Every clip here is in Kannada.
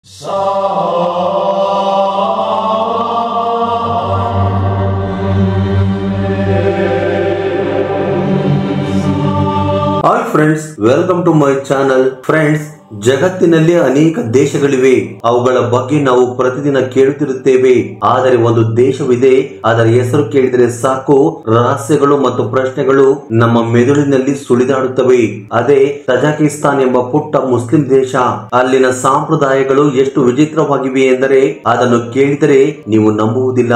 Hi friends, welcome to my channel. Friends, ಜಗತ್ತಿನಲ್ಲಿ ಅನೇಕ ದೇಶಗಳಿವೆ. ಅವುಗಳ ಬಗ್ಗೆ ನಾವು ಪ್ರತಿದಿನ ಕೇಳುತ್ತಿರುತ್ತೇವೆ. ಆದರೆ ಒಂದು ದೇಶವಿದೆ, ಅದರ ಹೆಸರು ಕೇಳಿದರೆ ಸಾಕು ರಹಸ್ಯಗಳು ಮತ್ತು ಪ್ರಶ್ನೆಗಳು ನಮ್ಮ ಮೆದುಳಿನಲ್ಲಿ ಸುಳಿದಾಡುತ್ತವೆ. ಅದೇ ತಜಕಿಸ್ತಾನ್ ಎಂಬ ಪುಟ್ಟ ಮುಸ್ಲಿಂ ದೇಶ. ಅಲ್ಲಿನ ಸಂಪ್ರದಾಯಗಳು ಎಷ್ಟು ವಿಚಿತ್ರವಾಗಿವೆ ಎಂದರೆ ಅದನ್ನು ಕೇಳಿದರೆ ನೀವು ನಂಬುವುದಿಲ್ಲ.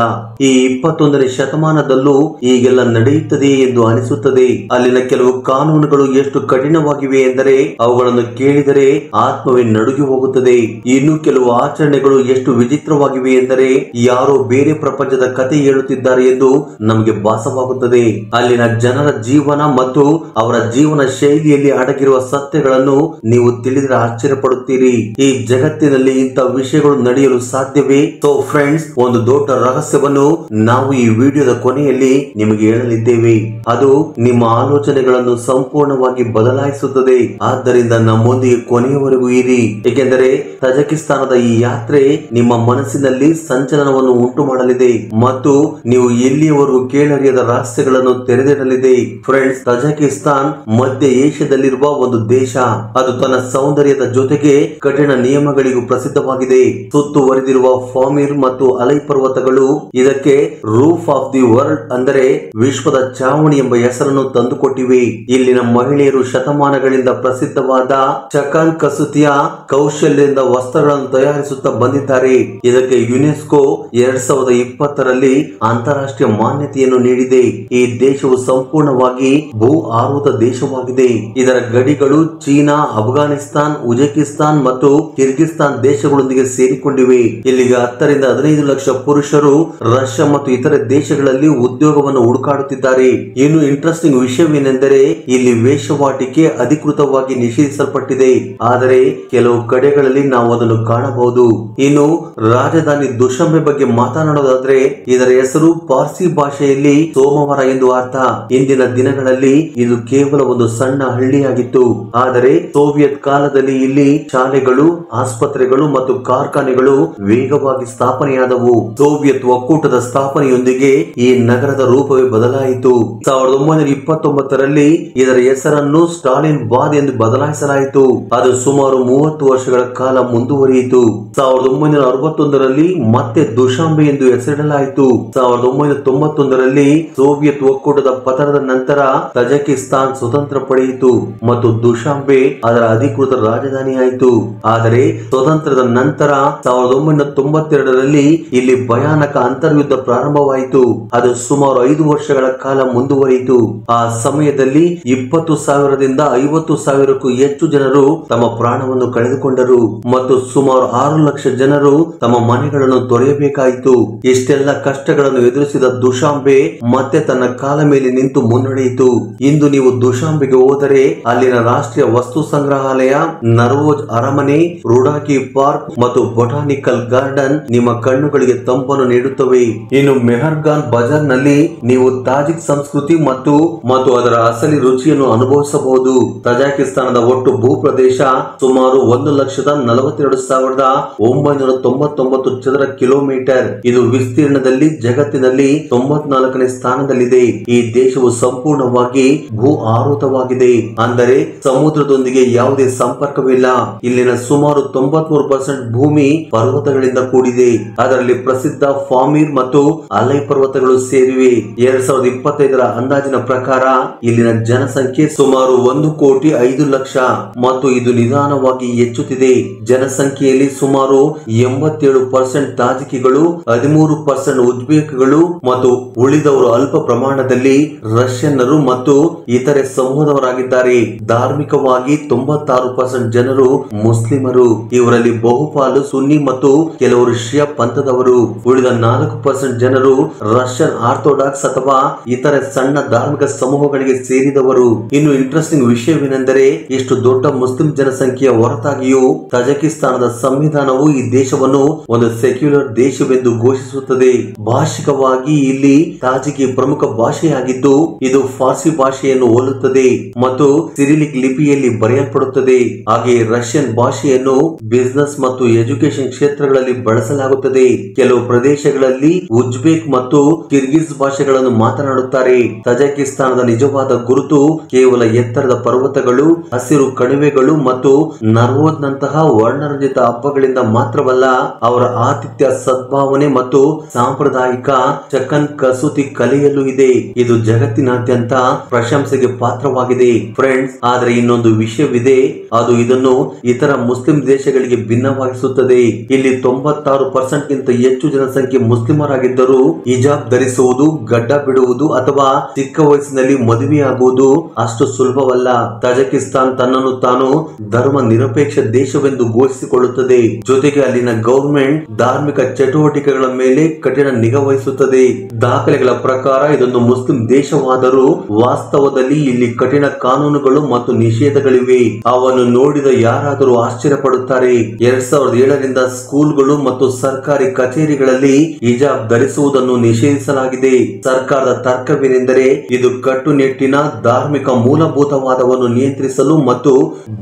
ಈ 21ನೇ ಶತಮಾನದಲ್ಲೂ ಹೀಗೆಲ್ಲ ನಡೆಯುತ್ತದೆ ಎಂದು ಅನಿಸುತ್ತದೆ. ಅಲ್ಲಿನ ಕೆಲವು ಕಾನೂನುಗಳು ಎಷ್ಟು ಕಠಿಣವಾಗಿವೆ ಎಂದರೆ ಅವುಗಳನ್ನು ಕೇಳಿದರೆ ಆತ್ಮವೇ ನಡುಗಿ ಹೋಗುತ್ತದೆ. ಇನ್ನು ಕೆಲವು ಆಚರಣೆಗಳು ಎಷ್ಟು ವಿಚಿತ್ರವಾಗಿವೆ ಎಂದರೆ ಯಾರೋ ಬೇರೆ ಪ್ರಪಂಚದ ಕಥೆ ಹೇಳುತ್ತಿದ್ದಾರೆ ಎಂದು ನಮಗೆ ಭಾಸವಾಗುತ್ತದೆ. ಅಲ್ಲಿನ ಜನರ ಜೀವನ ಮತ್ತು ಅವರ ಜೀವನ ಶೈಲಿಯಲ್ಲಿ ಅಡಗಿರುವ ಸತ್ಯಗಳನ್ನು ನೀವು ತಿಳಿದರೆ ಆಶ್ಚರ್ಯ ಪಡುತ್ತೀರಿ. ಈ ಜಗತ್ತಿನಲ್ಲಿ ಇಂಥ ವಿಷಯಗಳು ನಡೆಯಲು ಸಾಧ್ಯವೇ? ಸೊ ಫ್ರೆಂಡ್ಸ್, ಒಂದು ದೊಡ್ಡ ರಹಸ್ಯವನ್ನು ನಾವು ಈ ವಿಡಿಯೋದ ಕೊನೆಯಲ್ಲಿ ನಿಮಗೆ ಹೇಳಲಿದ್ದೇವೆ. ಅದು ನಿಮ್ಮ ಆಲೋಚನೆಗಳನ್ನು ಸಂಪೂರ್ಣವಾಗಿ ಬದಲಾಯಿಸುತ್ತದೆ. ಆದ್ದರಿಂದ ನಮ್ಮೊಂದಿಗೆ ಕೊನೆಯವರೆಗೂ ಇರಿ, ಏಕೆಂದರೆ ತಜಕಿಸ್ತಾನದ ಈ ಯಾತ್ರೆ ನಿಮ್ಮ ಮನಸ್ಸಿನಲ್ಲಿ ಸಂಚಲನವನ್ನು ಉಂಟು ಮಾಡಲಿದೆ ಮತ್ತು ನೀವು ಎಲ್ಲಿಯವರೆಗೂ ಕೇಳರಿಯದ ರಹಸ್ಯಗಳನ್ನು ತೆರೆದಿಡಲಿದೆ. ಫ್ರೆಂಡ್ಸ್, ತಜಕಿಸ್ತಾನ್ ಮಧ್ಯ ಏಷ್ಯಾದಲ್ಲಿರುವ ಒಂದು ದೇಶ. ಅದು ತನ್ನ ಸೌಂದರ್ಯದ ಜೊತೆಗೆ ಕಠಿಣ ನಿಯಮಗಳಿಗೂ ಪ್ರಸಿದ್ಧವಾಗಿದೆ. ಸುತ್ತುವರಿದಿರುವ ಫಾಮಿರ್ ಮತ್ತು ಅಲೈ ಪರ್ವತಗಳು ಇದಕ್ಕೆ ರೂಫ್ ಆಫ್ ದಿ ವರ್ಲ್ಡ್, ಅಂದರೆ ವಿಶ್ವದ ಚಾವಣಿ ಎಂಬ ಹೆಸರನ್ನು ತಂದುಕೊಟ್ಟಿವೆ. ಇಲ್ಲಿನ ಮಹಿಳೆಯರು ಶತಮಾನಗಳಿಂದ ಪ್ರಸಿದ್ಧವಾದ ಚಕನ್ ಕಸೂತಿಯ ಕೌಶಲ್ಯದಿಂದ ವಸ್ತ್ರಗಳನ್ನು ತಯಾರಿಸುತ್ತಾ ಬಂದಿದ್ದಾರೆ. ಇದಕ್ಕೆ ಯುನೆಸ್ಕೋ 2020ರಲ್ಲಿ ಅಂತಾರಾಷ್ಟ್ರೀಯ ಮಾನ್ಯತೆಯನ್ನು ನೀಡಿದೆ. ಈ ದೇಶವು ಸಂಪೂರ್ಣವಾಗಿ ಭೂ ಆವೃತ ದೇಶವಾಗಿದೆ. ಇದರ ಗಡಿಗಳು ಚೀನಾ, ಅಫ್ಘಾನಿಸ್ತಾನ್, ಉಜ್ಬೇಕಿಸ್ತಾನ್ ಮತ್ತು ಕಿರ್ಗಿಸ್ತಾನ್ ದೇಶಗಳೊಂದಿಗೆ ಸೇರಿಕೊಂಡಿವೆ. ಇಲ್ಲಿಗೆ 10 ರಿಂದ 15 ಲಕ್ಷ ಪುರುಷರು ರಷ್ಯಾ ಮತ್ತು ಇತರೆ ದೇಶಗಳಲ್ಲಿ ಉದ್ಯೋಗವನ್ನು ಹುಡುಕಾಡುತ್ತಿದ್ದಾರೆ. ಇನ್ನು ಇಂಟ್ರೆಸ್ಟಿಂಗ್ ವಿಷಯವೇನೆಂದರೆ ಇಲ್ಲಿ ವೇಶ್ಯಾವಾಟಿಕೆ ಅಧಿಕೃತವಾಗಿ ನಿಷೇಧಿಸಲ್ಪಟ್ಟಿದೆ, ಆದರೆ ಕೆಲವು ಕಡೆಗಳಲ್ಲಿ ನಾವು ಅದನ್ನು ಕಾಣಬಹುದು. ಇನ್ನು ರಾಜಧಾನಿ ದುಶಂಬೆ ಬಗ್ಗೆ ಮಾತನಾಡೋದಾದ್ರೆ ಇದರ ಹೆಸರು ಪಾರ್ಸಿ ಭಾಷೆಯಲ್ಲಿ ಸೋಮವಾರ ಎಂದು ಅರ್ಥ. ಇಂದಿನ ದಿನಗಳಲ್ಲಿ ಇದು ಕೇವಲ ಒಂದು ಸಣ್ಣ ಹಳ್ಳಿಯಾಗಿತ್ತು, ಆದರೆ ಸೋವಿಯತ್ ಕಾಲದಲ್ಲಿ ಇಲ್ಲಿ ಶಾಲೆಗಳು, ಆಸ್ಪತ್ರೆಗಳು ಮತ್ತು ಕಾರ್ಖಾನೆಗಳು ವೇಗವಾಗಿ ಸ್ಥಾಪನೆಯಾದವು. ಸೋವಿಯತ್ ಒಕ್ಕೂಟದ ಸ್ಥಾಪನೆಯೊಂದಿಗೆ ಈ ನಗರದ ರೂಪವೇ ಬದಲಾಯಿತು. 1929ರಲ್ಲಿ ಇದರ ಹೆಸರನ್ನು ಸ್ಟಾಲಿನ್ ಬಾದ್ ಎಂದು ಬದಲಾಯಿಸಲಾಯಿತು. ಅದು ಸುಮಾರು 30 ವರ್ಷಗಳ ಕಾಲ ಮುಂದುವರಿಯಿತು. 1961ರಲ್ಲಿ ಮತ್ತೆ ದುಶಾಂಬೆ ಎಂದು ಹೆಸರಿಡಲಾಯಿತು. 1991ರಲ್ಲಿ ಸೋವಿಯತ್ ಒಕ್ಕೂಟದ ಪತನದ ನಂತರ ತಜಕಿಸ್ತಾನ್ ಸ್ವತಂತ್ರ ಪಡೆಯಿತು ಮತ್ತು ದುಶಾಂಬೆ ಅದರ ಅಧಿಕೃತ ರಾಜಧಾನಿಯಾಯಿತು. ಆದರೆ ಸ್ವತಂತ್ರದ ನಂತರ 1992ರಲ್ಲಿ ಇಲ್ಲಿ ಭಯಾನಕ ಅಂತರ್ಯುದ್ಧ ಪ್ರಾರಂಭವಾಯಿತು. ಅದು ಸುಮಾರು 5 ವರ್ಷಗಳ ಕಾಲ ಮುಂದುವರಿಯಿತು. ಆ ಸಮಯದಲ್ಲಿ 20,000ರಿಂದ 50,000ಕ್ಕೂ ಹೆಚ್ಚು ಜನರು ತಮ್ಮ ಪ್ರಾಣವನ್ನು ಕಳೆದುಕೊಂಡರು ಮತ್ತು ಸುಮಾರು 6 ಲಕ್ಷ ಜನರು ತಮ್ಮ ಮನೆಗಳನ್ನು ತೊರೆಯಬೇಕಾಯಿತು. ಇಷ್ಟೆಲ್ಲ ಕಷ್ಟಗಳನ್ನು ಎದುರಿಸಿದ ದುಶಾಂಬೆ ಮತ್ತೆ ತನ್ನ ಕಾಲ ಮೇಲೆ ನಿಂತು ಮುನ್ನಡೆಯಿತು. ಇಂದು ನೀವು ದುಶಾಂಬೆಗೆ ಹೋದರೆ ಅಲ್ಲಿನ ರಾಷ್ಟ್ರೀಯ ವಸ್ತು ಸಂಗ್ರಹಾಲಯ, ನರ್ವೋಜ್ ಅರಮನೆ, ರುಡಾಕಿ ಪಾರ್ಕ್ ಮತ್ತು ಬೊಟಾನಿಕಲ್ ಗಾರ್ಡನ್ ನಿಮ್ಮ ಕಣ್ಣುಗಳಿಗೆ ತಂಪನ್ನು ನೀಡುತ್ತವೆ. ಇನ್ನು ಮೆಹರ್ಗಾನ್ ಬಜಾರ್ ನಲ್ಲಿ ನೀವು ತಾಜಿಕ್ ಸಂಸ್ಕೃತಿ ಮತ್ತು ಅದರ ಅಸಲಿ ರುಚಿಯನ್ನು ಅನುಭವಿಸಬಹುದು. ತಜಕಿಸ್ತಾನದ ಒಟ್ಟು ಭೂಪ್ರದೇಶ ಸುಮಾರು 1,42,999 ಚದರ ಕಿಲೋಮೀಟರ್. ಇದು ವಿಸ್ತೀರ್ಣದಲ್ಲಿ ಜಗತ್ತಿನಲ್ಲಿ 94ನೇ ಸ್ಥಾನದಲ್ಲಿದೆ. ಈ ದೇಶವು ಸಂಪೂರ್ಣವಾಗಿ ಭೂ ಆವೃತವಾಗಿದೆ, ಅಂದರೆ ಸಮುದ್ರದೊಂದಿಗೆ ಯಾವುದೇ ಸಂಪರ್ಕವಿಲ್ಲ. ಇಲ್ಲಿನ ಸುಮಾರು 93% ಭೂಮಿ ಪರ್ವತಗಳಿಂದ ಕೂಡಿದೆ. ಅದರಲ್ಲಿ ಪ್ರಸಿದ್ಧ ಫಾಮಿರ್ ಮತ್ತು ಅಲೈ ಪರ್ವತಗಳು ಸೇರಿವೆ. 2025ರ ಅಂದಾಜಿನ ಪ್ರಕಾರ ಇಲ್ಲಿನ ಜನಸಂಖ್ಯೆ ಸುಮಾರು 1,05,00,000 ಮತ್ತು ಇದು ನಿಧಾನವಾಗಿ ಹೆಚ್ಚುತ್ತಿದೆ. ಜನಸಂಖ್ಯೆಯಲ್ಲಿ ಸುಮಾರು 87% ತಾಜಿಕಿಗಳು, 13% ಉಜ್ಬೇಕ್ಗಳು ಮತ್ತು ಉಳಿದವರು ಅಲ್ಪ ಪ್ರಮಾಣದಲ್ಲಿ ರಷ್ಯನ್ನರು ಮತ್ತು ಇತರೆ ಸಮೂಹದವರಾಗಿದ್ದಾರೆ. ಧಾರ್ಮಿಕವಾಗಿ 96% ಜನರು ಮುಸ್ಲಿಮರು. ಇವರಲ್ಲಿ ಬಹುಪಾಲು ಸುನ್ನಿ ಮತ್ತು ಕೆಲವರು ಶಿಯಾ ಪಂಥದವರು. ಉಳಿದ 4% ಜನರು ರಷ್ಯನ್ ಆರ್ಥೋಡಾಕ್ಸ್ ಅಥವಾ ಇತರೆ ಸಣ್ಣ ಧಾರ್ಮಿಕ ಸಮೂಹಗಳಿಗೆ ಸೇರಿದವರು. ಇನ್ನು ಇಂಟ್ರೆಸ್ಟಿಂಗ್ ವಿಷಯ ವಿಷಯವೇನೆಂದರೆ ಎಷ್ಟು ದೊಡ್ಡ ಮುಸ್ಲಿಂ ಜನಸಂಖ್ಯೆಯ ಹೊರತಾಗಿಯೂ ತಜಕಿಸ್ತಾನದ ಸಂವಿಧಾನವು ಈ ದೇಶವನ್ನು ಒಂದು ಸೆಕ್ಯುಲರ್ ದೇಶವೆಂದು ಘೋಷಿಸುತ್ತದೆ. ಭಾಷಿಕವಾಗಿ ಇಲ್ಲಿ ತಾಜಿಕಿ ಪ್ರಮುಖ ಭಾಷೆಯಾಗಿದ್ದು ಇದು ಫಾರ್ಸಿ ಭಾಷೆಯನ್ನು ಹೋಲುತ್ತದೆ ಮತ್ತು ಸಿರಿಲಿಕ್ ಲಿಪಿಯಲ್ಲಿ ಬರೆಯಲ್ಪಡುತ್ತದೆ. ಹಾಗೆಯೇ ರಷ್ಯನ್ ಭಾಷೆಯನ್ನು ಬಿಸಿನೆಸ್ ಮತ್ತು ಎಜುಕೇಶನ್ ಕ್ಷೇತ್ರಗಳಲ್ಲಿ ಬಳಸಲಾಗುತ್ತದೆ. ಕೆಲವು ಪ್ರದೇಶಗಳಲ್ಲಿ ಉಜ್ಬೇಕ್ ಮತ್ತು ಕಿರ್ಗಿಜ್ ಭಾಷೆಗಳನ್ನು ಮಾತನಾಡುತ್ತಾರೆ. ತಜಕಿಸ್ತಾನದ ನಿಜವಾದ ಗುರುತು ಕೇವಲ ಎತ್ತರದ ಪರ್ವತಗಳು, ಹಸಿರು ಕಣಿವೆಗಳು ಮತ್ತು ನರ್ವೋದ್ನಂತಹ ವರ್ಣರಂಜಿತ ಹಬ್ಬಗಳಿಂದ ಮಾತ್ರವಲ್ಲ, ಅವರ ಆತಿಥ್ಯ ಸದ್ಭಾವನೆ ಮತ್ತು ಸಾಂಪ್ರದಾಯಿಕ ಚಕನ್ ಕಸೂತಿ ಕಲೆಯಲ್ಲೂ ಇದೆ. ಇದು ಜಗತ್ತಿನಾದ್ಯಂತ ಪ್ರಶಂಸೆಗೆ ಪಾತ್ರವಾಗಿದೆ ಫ್ರೆಂಡ್ಸ್. ಆದರೆ ಇನ್ನೊಂದು ವಿಷಯವಿದೆ, ಅದು ಇದನ್ನು ಇತರ ಮುಸ್ಲಿಂ ದೇಶಗಳಿಗೆ ಭಿನ್ನವಾಗಿಸುತ್ತದೆ. ಇಲ್ಲಿ 96% ಗಿಂತ ಹೆಚ್ಚು ಜನಸಂಖ್ಯೆ ಮುಸ್ಲಿಮರಾಗಿದ್ದರೂ ಹಿಜಾಬ್ ಧರಿಸುವುದು, ಗಡ್ಡ ಬಿಡುವುದು ಅಥವಾ ಚಿಕ್ಕ ವಯಸ್ಸಿನಲ್ಲಿ ಮದುವೆಯಾಗುವುದು ಅಷ್ಟು ಸುಲಭವಲ್ಲ. ತಜಕಿಸ್ತಾನ್ ತನ್ನನ್ನು ತಾನು ಧರ್ಮ ನಿರಪೇಕ್ಷ ದೇಶವೆಂದು ಘೋಷಿಸಿಕೊಳ್ಳುತ್ತದೆ. ಜೊತೆಗೆ ಅಲ್ಲಿನ ಗವರ್ಮೆಂಟ್ ಧಾರ್ಮಿಕ ಚಟುವಟಿಕೆಗಳ ಮೇಲೆ ಕಠಿಣ ನಿಗಾ ವಹಿಸುತ್ತದೆ. ದಾಖಲೆಗಳ ಪ್ರಕಾರ ಇದೊಂದು ಮುಸ್ಲಿಂ ದೇಶವಾದರೂ ವಾಸ್ತವದಲ್ಲಿ ಇಲ್ಲಿ ಕಠಿಣ ಕಾನೂನುಗಳು ಮತ್ತು ನಿಷೇಧಗಳಿವೆ. ಅವನ್ನು ನೋಡಿದ ಯಾರಾದರೂ ಆಶ್ಚರ್ಯ ಪಡುತ್ತಾರೆ. 2007ರಿಂದ ಸ್ಕೂಲ್ಗಳು ಮತ್ತು ಸರ್ಕಾರಿ ಕಚೇರಿಗಳಲ್ಲಿ ಹಿಜಾಬ್ ಧರಿಸುವುದನ್ನು ನಿಷೇಧಿಸಲಾಗಿದೆ. ಸರ್ಕಾರದ ತರ್ಕವೇನೆಂದರೆ ಇದು ಕಟ್ಟುನಿಟ್ಟಿನ ಧಾರ್ಮಿಕ ಮೂಲಭೂತವಾದವನ್ನು ನಿಯಂತ್ರಿಸಲು ಮತ್ತು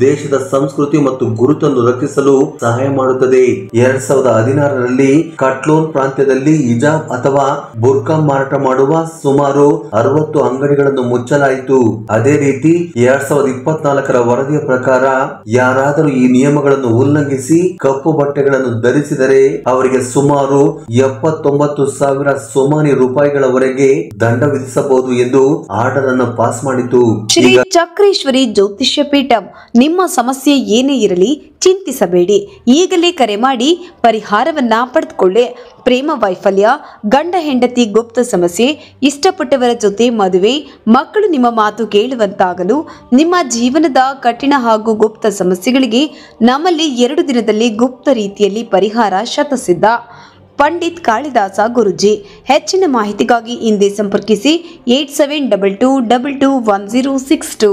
ದೇಶದ ಸಂಸ್ಕೃತಿ ಮತ್ತು ಗುರುತನ್ನು ರಕ್ಷಿಸಲು ಸಹಾಯ ಮಾಡುತ್ತದೆ. 2016ರಲ್ಲಿ ಕಟ್ಲೋನ್ ಪ್ರಾಂತ್ಯದಲ್ಲಿ ಹಿಜಾಬ್ ಅಥವಾ ಬುರ್ಕಾ ಮಾರಾಟ ಮಾಡುವ ಸುಮಾರು 60 ಅಂಗಡಿಗಳನ್ನು ಮುಚ್ಚಲಾಯಿತು. ಅದೇ ರೀತಿ 2024ರ ವರದಿಯ ಪ್ರಕಾರ ಯಾರಾದರೂ ಈ ನಿಯಮಗಳನ್ನು ಉಲ್ಲಂಘಿಸಿ ಕಪ್ಪು ಬಟ್ಟೆಗಳನ್ನು ಧರಿಸಿದರೆ ಅವರಿಗೆ ಸುಮಾರು 79,000 ಸೊಮಾನಿ ರೂಪಾಯಿಗಳವರೆಗೆ ದಂಡ ವಿಧಿಸಬಹುದು ಎಂದು ಆರ್ಡರ್ ಅನ್ನು ಪಾಸ್ ಮಾಡಿತು. ಶ್ರೀ ಚಕ್ರೇಶ್ವರಿ ಜ್ಯೋತಿಷ್ಯ ಪೀಠಂ. ನಿಮ್ಮ ಸಮಸ್ಯೆ ಏನೇ ಇರಲಿ ಚಿಂತಿಸಬೇಡಿ, ಈಗಲೇ ಕರೆ ಮಾಡಿ ಪರಿಹಾರವನ್ನ ಪಡೆದುಕೊಳ್ಳಿ. ಪ್ರೇಮ ವೈಫಲ್ಯ, ಗಂಡ ಹೆಂಡತಿ ಗುಪ್ತ ಸಮಸ್ಯೆ, ಇಷ್ಟಪಟ್ಟವರ ಜೊತೆ ಮದುವೆ, ಮಕ್ಕಳು ನಿಮ್ಮ ಮಾತು ಕೇಳುವಂತಾಗಲು, ನಿಮ್ಮ ಜೀವನದ ಕಠಿಣ ಹಾಗೂ ಗುಪ್ತ ಸಮಸ್ಯೆಗಳಿಗೆ ನಮ್ಮಲ್ಲಿ 2 ದಿನದಲ್ಲಿ ಗುಪ್ತ ರೀತಿಯಲ್ಲಿ ಪರಿಹಾರ ಶತಸಿದ್ಧ. ಪಂಡಿತ್ ಕಾಳಿದಾಸ ಗುರುಜಿ. ಹೆಚ್ಚಿನ ಮಾಹಿತಿಗಾಗಿ ಹಿಂದೆ ಸಂಪರ್ಕಿಸಿ 8722221062.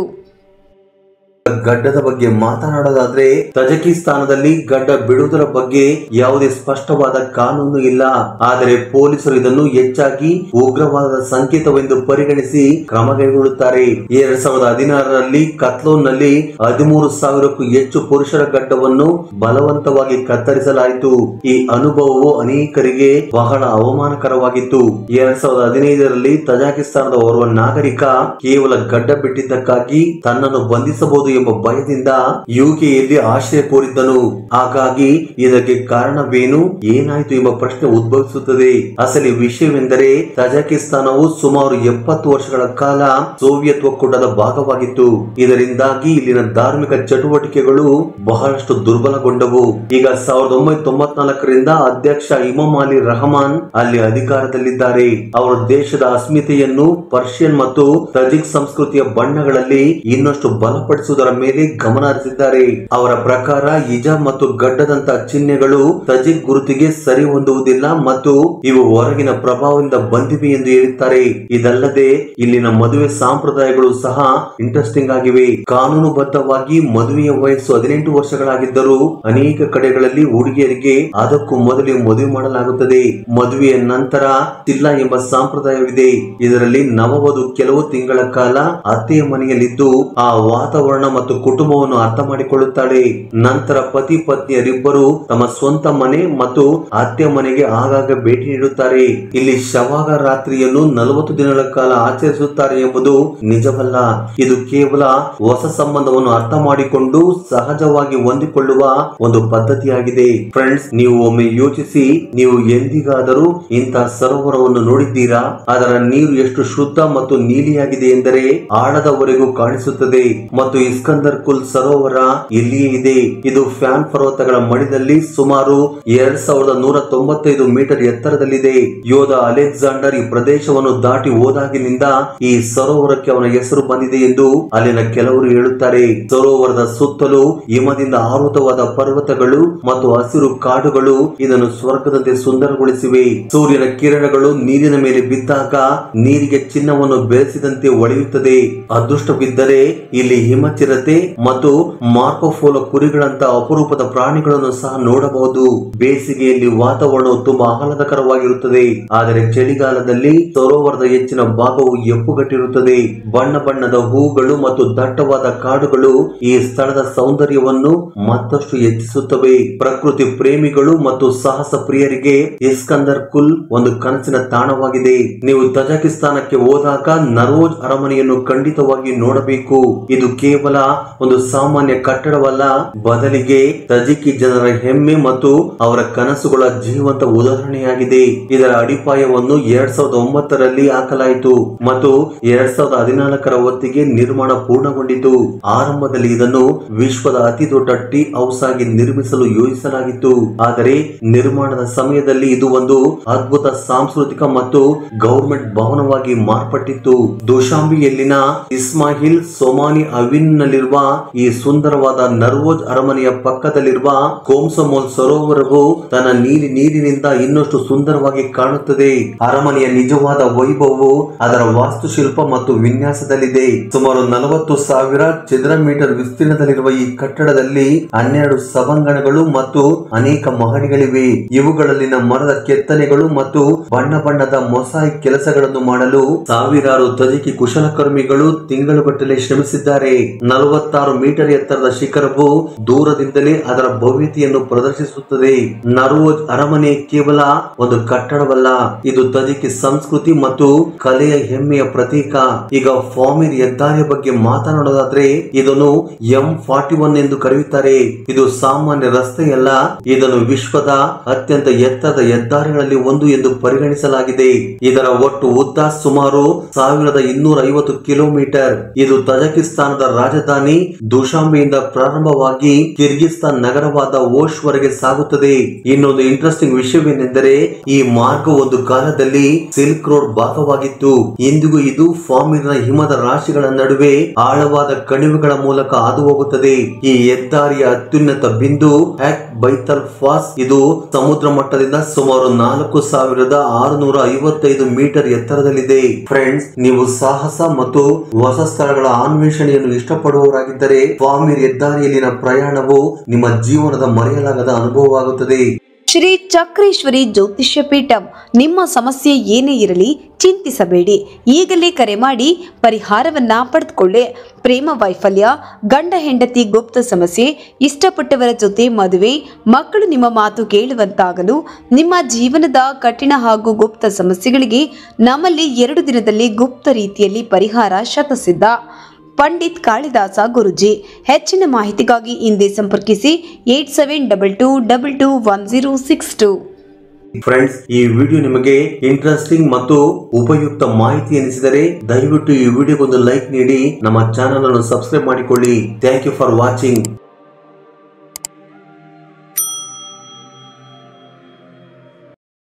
ಗಡ್ಡದ ಬಗ್ಗೆ ಮಾತನಾಡೋದಾದ್ರೆ ತಜಕಿಸ್ತಾನದಲ್ಲಿ ಗಡ್ಡ ಬಿಡುವುದರ ಬಗ್ಗೆ ಯಾವುದೇ ಸ್ಪಷ್ಟವಾದ ಕಾನೂನು ಇಲ್ಲ. ಆದರೆ ಪೊಲೀಸರು ಇದನ್ನು ಹೆಚ್ಚಾಗಿ ಉಗ್ರವಾದದ ಸಂಕೇತವೆಂದು ಪರಿಗಣಿಸಿ ಕ್ರಮ ಕೈಗೊಳ್ಳುತ್ತಾರೆ. 2016ರಲ್ಲಿ ಕತ್ಲೋನ್ ನಲ್ಲಿ 13,000ಕ್ಕೂ ಹೆಚ್ಚು ಪುರುಷರ ಗಡ್ಡವನ್ನು ಬಲವಂತವಾಗಿ ಕತ್ತರಿಸಲಾಯಿತು. ಈ ಅನುಭವವು ಅನೇಕರಿಗೆ ಬಹಳ ಅವಮಾನಕರವಾಗಿತ್ತು. 2015ರಲ್ಲಿ ತಜಕಿಸ್ತಾನದ ಓರ್ವ ನಾಗರಿಕ ಕೇವಲ ಗಡ್ಡ ಬಿಟ್ಟಿದ್ದಕ್ಕಾಗಿ ತನ್ನನ್ನು ಬಂಧಿಸಬಹುದು ಎಂಬ ಭಯದಿಂದ ಯುಕೆಯಲ್ಲಿ ಆಶ್ರಯ ಕೋರಿದ್ದನು. ಹಾಗಾಗಿ ಇದಕ್ಕೆ ಕಾರಣವೇನು, ಏನಾಯಿತು ಎಂಬ ಪ್ರಶ್ನೆ ಉದ್ಭವಿಸುತ್ತದೆ. ಅಸಲಿ ವಿಷಯವೆಂದರೆ ತಜಕಿಸ್ತಾನವು ಸುಮಾರು 70 ವರ್ಷಗಳ ಕಾಲ ಸೋವಿಯತ್ ಒಕ್ಕೂಟದ ಭಾಗವಾಗಿತ್ತು. ಇದರಿಂದಾಗಿ ಇಲ್ಲಿನ ಧಾರ್ಮಿಕ ಚಟುವಟಿಕೆಗಳು ಬಹಳಷ್ಟು ದುರ್ಬಲಗೊಂಡವು. ಈಗ 1994ರಿಂದ ಅಧ್ಯಕ್ಷ ಇಮಾಮ್ ಅಲಿ ರಹಮಾನ್ ಅಲ್ಲಿ ಅಧಿಕಾರದಲ್ಲಿದ್ದಾರೆ. ಅವರು ದೇಶದ ಅಸ್ಮಿತೆಯನ್ನು ಪರ್ಷಿಯನ್ ಮತ್ತು ತಜಿಕ್ ಸಂಸ್ಕೃತಿಯ ಬಣ್ಣಗಳಲ್ಲಿ ಇನ್ನಷ್ಟು ಬಲಪಡಿಸುವುದರ ಮೇಲೆ ಗಮನ ಹರಿಸಿದ್ದಾರೆ. ಅವರ ಪ್ರಕಾರ ಹಿಜಾಬ್ ಮತ್ತು ಗಡ್ಡದಂತ ಚಿಹ್ನೆಗಳು ತಜಿಕ್ ಗುರುತಿಗೆ ಸರಿ ಹೊಂದುವುದಿಲ್ಲ ಮತ್ತು ಇವು ಹೊರಗಿನ ಪ್ರಭಾವದಿಂದ ಬಂದಿವೆ ಎಂದು ಹೇಳುತ್ತಾರೆ. ಇದಲ್ಲದೆ ಇಲ್ಲಿನ ಮದುವೆ ಸಂಪ್ರದಾಯಗಳು ಸಹ ಇಂಟ್ರೆಸ್ಟಿಂಗ್ ಆಗಿವೆ. ಕಾನೂನುಬದ್ಧವಾಗಿ ಮದುವೆಯ ವಯಸ್ಸು 18 ವರ್ಷಗಳಾಗಿದ್ದರೂ ಅನೇಕ ಕಡೆಗಳಲ್ಲಿ ಹುಡುಗಿಯರಿಗೆ ಅದಕ್ಕೂ ಮೊದಲೇ ಮದುವೆ ಮಾಡಲಾಗುತ್ತದೆ. ಮದುವೆಯ ನಂತರ ತಿಲ್ಲ ಎಂಬ ಸಂಪ್ರದಾಯವಿದೆ. ಇದರಲ್ಲಿ ನವವಧು ಕೆಲವು ತಿಂಗಳ ಕಾಲ ಅತ್ತೆಯ ಮನೆಯಲ್ಲಿದ್ದು ಆ ವಾತಾವರಣ ಮತ್ತು ಕುಟುಂಬವನ್ನು ಅರ್ಥ ಮಾಡಿಕೊಳ್ಳುತ್ತಾಳೆ. ನಂತರ ಪತಿ ಪತ್ನಿಯರಿಬ್ಬರು ತಮ್ಮ ಸ್ವಂತ ಮನೆ ಮತ್ತು ಅತ್ತೆ ಮನೆಗೆ ಆಗಾಗ ಭೇಟಿ ನೀಡುತ್ತಾರೆ. ಇಲ್ಲಿ ಶವಾಗ ರಾತ್ರಿಯನ್ನು 40 ದಿನಗಳ ಕಾಲ ಆಚರಿಸುತ್ತಾರೆ ಎಂಬುದು ನಿಜವಲ್ಲ. ಇದು ಕೇವಲ ಹೊಸ ಸಂಬಂಧವನ್ನು ಅರ್ಥ ಮಾಡಿಕೊಂಡು ಸಹಜವಾಗಿ ಹೊಂದಿಕೊಳ್ಳುವ ಒಂದು ಪದ್ಧತಿಯಾಗಿದೆ. ಫ್ರೆಂಡ್ಸ್, ನೀವು ಒಮ್ಮೆ ಯೋಚಿಸಿ, ನೀವು ಎಂದಿಗಾದರೂ ಇಂತಹ ಸರೋವರವನ್ನು ನೋಡಿದ್ದೀರಾ? ಅದರ ನೀರು ಎಷ್ಟು ಶುದ್ಧ ಮತ್ತು ನೀಲಿಯಾಗಿದೆ ಎಂದರೆ ಆಳದವರೆಗೂ ಕಾಣಿಸುತ್ತದೆ ಮತ್ತು ಈ ಇಸ್ಕಂದರ್ ಕುಲ್ ಸರೋವರ ಇಲ್ಲಿಯೇ ಇದೆ. ಇದು ಫ್ಯಾನ್ ಪರ್ವತಗಳ ಮಡಿದಲ್ಲಿ ಸುಮಾರು 2195 ಮೀಟರ್ ಎತ್ತರದಲ್ಲಿದೆ. ಯೋಧ ಅಲೆಕ್ಸಾಂಡರ್ ಈ ಪ್ರದೇಶವನ್ನು ದಾಟಿ ಹೋದಾಗಿನಿಂದ ಈ ಸರೋವರಕ್ಕೆ ಅವನ ಹೆಸರು ಬಂದಿದೆ ಎಂದು ಅಲ್ಲಿನ ಕೆಲವರು ಹೇಳುತ್ತಾರೆ. ಸರೋವರದ ಸುತ್ತಲೂ ಹಿಮದಿಂದ ಆವೃತವಾದ ಪರ್ವತಗಳು ಮತ್ತು ಹಸಿರು ಕಾಡುಗಳು ಇದನ್ನು ಸ್ವರ್ಗದಂತೆ ಸುಂದರಗೊಳಿಸಿವೆ. ಸೂರ್ಯನ ಕಿರಣಗಳು ನೀರಿನ ಮೇಲೆ ಬಿದ್ದಾಗ ನೀರಿಗೆ ಚಿನ್ನವನ್ನು ಬೆರೆಸಿದಂತೆ ಹೊಳೆಯುತ್ತದೆ. ಅದೃಷ್ಟವಿದ್ದರೆ ಇಲ್ಲಿ ಹಿಮಚಿರತೆ ಮತ್ತು ಮಾರ್ಕೋಫೋಲ ಕುರಿಗಳಂತ ಅಪರೂಪದ ಪ್ರಾಣಿಗಳನ್ನು ಸಹ ನೋಡಬಹುದು. ಬೇಸಿಗೆಯಲ್ಲಿ ವಾತಾವರಣವು ತುಂಬಾ ಆಹ್ಲಾದಕರವಾಗಿರುತ್ತದೆ, ಆದರೆ ಚಳಿಗಾಲದಲ್ಲಿ ಸರೋವರದ ಹೆಚ್ಚಿನ ಭಾಗವು ಎಪ್ಪುಗಟ್ಟಿರುತ್ತದೆ. ಬಣ್ಣ ಬಣ್ಣದ ಹೂಗಳು ಮತ್ತು ದಟ್ಟವಾದ ಕಾಡುಗಳು ಈ ಸ್ಥಳದ ಸೌಂದರ್ಯವನ್ನು ಮತ್ತಷ್ಟು ಹೆಚ್ಚಿಸುತ್ತವೆ. ಪ್ರಕೃತಿ ಪ್ರೇಮಿಗಳು ಮತ್ತು ಸಾಹಸ ಪ್ರಿಯರಿಗೆ ಇಸ್ಕಂದರ್ ಕುಲ್ ಒಂದು ಕನಸಿನ ತಾಣವಾಗಿದೆ. ನೀವು ತಜಕಿಸ್ತಾನಕ್ಕೆ ಹೋದಾಗ ನರೋಜ್ ಅರಮನೆಯನ್ನು ಖಂಡಿತವಾಗಿ ನೋಡಬೇಕು. ಇದು ಕೇವಲ ಒಂದು ಸಾಮಾನ್ಯ ಕಟ್ಟಡವಲ್ಲ, ಬದಲಿಗೆ ತಜಿಕಿ ಜನರ ಹೆಮ್ಮೆ ಮತ್ತು ಅವರ ಕನಸುಗಳ ಜೀವಂತ ಉದಾಹರಣೆಯಾಗಿದೆ. ಇದರ ಅಡಿಪಾಯವನ್ನು 2009ರಲ್ಲಿ ಹಾಕಲಾಯಿತು ಮತ್ತು 2014ರ ಹೊತ್ತಿಗೆ ನಿರ್ಮಾಣ ಪೂರ್ಣಗೊಂಡಿತು. ಆರಂಭದಲ್ಲಿ ಇದನ್ನು ವಿಶ್ವದ ಅತಿ ದೊಡ್ಡ ಟೀ ಹೌಸ್ ಆಗಿ ನಿರ್ಮಿಸಲು ಯೋಜಿಸಲಾಗಿತ್ತು, ಆದರೆ ನಿರ್ಮಾಣದ ಸಮಯದಲ್ಲಿ ಇದು ಒಂದು ಅದ್ಭುತ ಸಾಂಸ್ಕೃತಿಕ ಮತ್ತು ಗವರ್ಮೆಂಟ್ ಭವನವಾಗಿ ಮಾರ್ಪಟ್ಟಿತ್ತು. ದುಶಾಂಬೆಯಲ್ಲಿನ ಇಸ್ಮಾಯಿಲ್ ಸೊಮಾನಿ ಅವಿನ್ ನಲ್ಲಿರುವ ಈ ಸುಂದರವಾದ ನರ್ವೋಜ್ ಅರಮನೆಯ ಪಕ್ಕದಲ್ಲಿರುವ ಕೋಮ್ಸಮೋಲ್ ಸರೋವರವು ತನ್ನ ನೀರಿನಿಂದ ಇನ್ನಷ್ಟು ಸುಂದರವಾಗಿ ಕಾಣುತ್ತದೆ. ಅರಮನೆಯ ನಿಜವಾದ ವೈಭವವು ಅದರ ವಾಸ್ತುಶಿಲ್ಪ ಮತ್ತು ವಿನ್ಯಾಸದಲ್ಲಿದೆ. ಸುಮಾರು 40,000 ಚದರ ಮೀಟರ್ ವಿಸ್ತೀರ್ಣದಲ್ಲಿರುವ ಈ ಕಟ್ಟಡದಲ್ಲಿ 12 ಸಭಾಂಗಣಗಳು ಮತ್ತು ಅನೇಕ ಮಹಡಿಗಳಿವೆ. ಇವುಗಳಲ್ಲಿನ ಮರದ ಕೆತ್ತನೆಗಳು ಮತ್ತು ಬಣ್ಣ ಬಣ್ಣದ ಮೊಸಾಯಿಕ್ ಕೆಲಸಗಳನ್ನು ಮಾಡಲು ಸಾವಿರಾರು ತಜಿಕಿ ಕುಶಲಕರ್ಮಿಗಳು ತಿಂಗಳುಗಟ್ಟಲೆ ಶ್ರಮಿಸಿದ್ದಾರೆ. 46 ಮೀಟರ್ ಎತ್ತರದ ಶಿಖರವು ದೂರದಿಂದಲೇ ಅದರ ಭವ್ಯತೆಯನ್ನು ಪ್ರದರ್ಶಿಸುತ್ತದೆ. ನರ್ವೋಜ್ ಅರಮನೆ ಕೇವಲ ಒಂದು ಕಟ್ಟಡವಲ್ಲ, ಇದು ತಜಿಕಿ ಸಂಸ್ಕೃತಿ ಮತ್ತು ಕಲೆಯ ಹೆಮ್ಮೆಯ ಪ್ರತೀಕ. ಈಗ ಫಾಮಿರ್ ಹೆದ್ದಾರಿಯ ಬಗ್ಗೆ ಮಾತನಾಡೋದಾದ್ರೆ ಇದನ್ನು M41 ಎಂದು ಕರೆಯುತ್ತಾರೆ. ಇದು ಸಾಮಾನ್ಯ ರಸ್ತೆಯಲ್ಲ, ಇದನ್ನು ವಿಶ್ವದ ಅತ್ಯಂತ ಎತ್ತರದ ಹೆದ್ದಾರಿಗಳಲ್ಲಿ ಒಂದು ಎಂದು ಪರಿಗಣಿಸಲಾಗಿದೆ. ಇದರ ಒಟ್ಟು ಉದ್ದ ಸುಮಾರು 1250 ಕಿಲೋಮೀಟರ್. ಇದು ತಜಕಿಸ್ತಾನದ ರಾಜಧಾನಿ ದುಶಾಂಬೆಯಿಂದ ಪ್ರಾರಂಭವಾಗಿ ಕಿರ್ಗಿಸ್ತಾನ್ ನಗರವಾದ ಓಶ್ ವರೆಗೆ ಸಾಗುತ್ತದೆ. ಇನ್ನೊಂದು ಇಂಟ್ರೆಸ್ಟಿಂಗ್ ವಿಷಯವೇನೆಂದರೆ ಈ ಮಾರ್ಗ ಒಂದು ಕಾಲದಲ್ಲಿ ಸಿಲ್ಕ್ ರೋಡ್ ಭಾಗವಾಗಿತ್ತು. ಇಂದಿಗೂ ಇದು ಫಾಮಿರ್ನ ಹಿಮದ ರಾಶಿಗಳ ನಡುವೆ ಆಳವಾದ ಕಣಿವೆಗಳ ಮೂಲಕ ಹಾದು ಹೋಗುತ್ತದೆ. ಈ ಹೆದ್ದಾರಿಯ ಅತ್ಯುನ್ನತ ಬಿಂದು ಹ್ಯಾಕ್ ಬೈತಲ್ ಫಾಸ್. ಇದು ಸಮುದ್ರ ಮಟ್ಟದಿಂದ ಸುಮಾರು 4655 ಮೀಟರ್ ಎತ್ತರದಲ್ಲಿದೆ. ಫ್ರೆಂಡ್ಸ್, ನೀವು ಸಾಹಸ ಮತ್ತು ಹೊಸ ಸ್ಥಳಗಳ ಅನ್ವೇಷಣೆಯನ್ನು ಇಷ್ಟಪಡುವವರಾಗಿದ್ದರೆ ಫಾಮಿರ್ ಹೆದ್ದಾರಿಯಲ್ಲಿನ ಪ್ರಯಾಣವು ನಿಮ್ಮ ಜೀವನದ ಮರೆಯಲಾಗದ ಅನುಭವವಾಗುತ್ತದೆ. ಶ್ರೀ ಚಕ್ರೇಶ್ವರಿ ಜ್ಯೋತಿಷ್ಯ ಪೀಠಂ. ನಿಮ್ಮ ಸಮಸ್ಯೆ ಏನೇ ಇರಲಿ ಚಿಂತಿಸಬೇಡಿ, ಈಗಲೇ ಕರೆ ಮಾಡಿ ಪರಿಹಾರವನ್ನ ಪಡೆದುಕೊಳ್ಳಿ. ಪ್ರೇಮ ವೈಫಲ್ಯ, ಗಂಡ ಹೆಂಡತಿ ಗುಪ್ತ ಸಮಸ್ಯೆ, ಇಷ್ಟಪಟ್ಟವರ ಜೊತೆ ಮದುವೆ, ಮಕ್ಕಳು ನಿಮ್ಮ ಮಾತು ಕೇಳುವಂತಾಗಲು, ನಿಮ್ಮ ಜೀವನದ ಕಠಿಣ ಹಾಗೂ ಗುಪ್ತ ಸಮಸ್ಯೆಗಳಿಗೆ ನಮ್ಮಲ್ಲಿ 2 ದಿನದಲ್ಲಿ ಗುಪ್ತ ರೀತಿಯಲ್ಲಿ ಪರಿಹಾರ ಶತಸಿದ್ಧ. ಪಂಡಿತ್ ಕಾಳಿದಾಸ ಗುರುಜಿ. ಹೆಚ್ಚಿನ ಮಾಹಿತಿಗಾಗಿ ಹಿಂದೆ ಸಂಪರ್ಕಿಸಿ 8722221062. ಫ್ರೆಂಡ್ಸ್, ಈ ವಿಡಿಯೋ ನಿಮಗೆ ಇಂಟ್ರೆಸ್ಟಿಂಗ್ ಮತ್ತು ಉಪಯುಕ್ತ ಮಾಹಿತಿ ಎನಿಸಿದರೆ ದಯವಿಟ್ಟು ಈ ವಿಡಿಯೋಗೊಂದು ಲೈಕ್ ನೀಡಿ ನಮ್ಮ ಚಾನೆಲ್ ಅನ್ನು ಸಬ್ಸ್ಕ್ರೈಬ್ ಮಾಡಿಕೊಳ್ಳಿ. Thank you for watching.